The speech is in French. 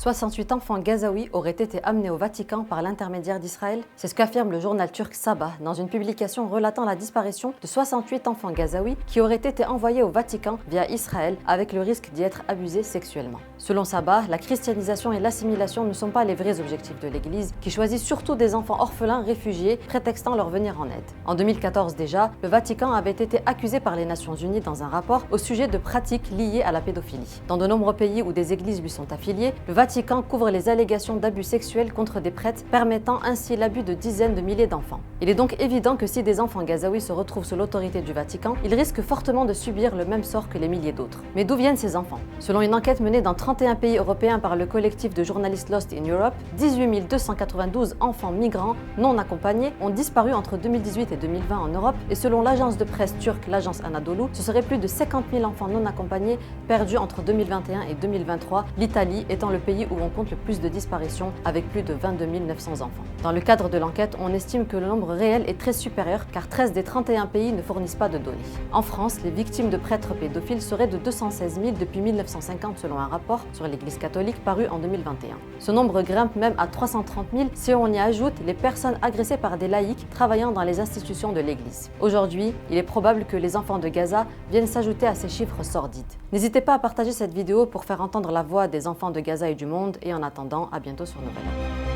68 enfants gazaouis auraient été amenés au Vatican par l'intermédiaire d'Israël. C'est ce qu'affirme le journal turc Sabah dans une publication relatant la disparition de 68 enfants gazaouis qui auraient été envoyés au Vatican via Israël avec le risque d'y être abusés sexuellement. Selon Sabah, la christianisation et l'assimilation ne sont pas les vrais objectifs de l'Église, qui choisit surtout des enfants orphelins réfugiés, prétextant leur venir en aide. En 2014 déjà, le Vatican avait été accusé par les Nations Unies dans un rapport au sujet de pratiques liées à la pédophilie. Dans de nombreux pays où des églises lui sont affiliées, le Vatican couvre les allégations d'abus sexuels contre des prêtres, permettant ainsi l'abus de dizaines de milliers d'enfants. Il est donc évident que si des enfants gazaouis se retrouvent sous l'autorité du Vatican, ils risquent fortement de subir le même sort que les milliers d'autres. Mais d'où viennent ces enfants? Selon une enquête menée dans 31 pays européens par le collectif de journalistes Lost in Europe, 18 292 enfants migrants non accompagnés ont disparu entre 2018 et 2020 en Europe, et selon l'agence de presse turque, l'agence Anadolu, ce serait plus de 50 000 enfants non accompagnés perdus entre 2021 et 2023, l'Italie étant le pays où on compte le plus de disparitions avec plus de 22 900 enfants. Dans le cadre de l'enquête, on estime que le nombre réel est très supérieur car 13 des 31 pays ne fournissent pas de données. En France, les victimes de prêtres pédophiles seraient de 216 000 depuis 1950 selon un rapport sur l'Église catholique paru en 2021. Ce nombre grimpe même à 330 000 si on y ajoute les personnes agressées par des laïcs travaillant dans les institutions de l'Église. Aujourd'hui, il est probable que les enfants de Gaza viennent s'ajouter à ces chiffres sordides. N'hésitez pas à partager cette vidéo pour faire entendre la voix des enfants de Gaza et du monde, et en attendant, à bientôt sur Nouvelle.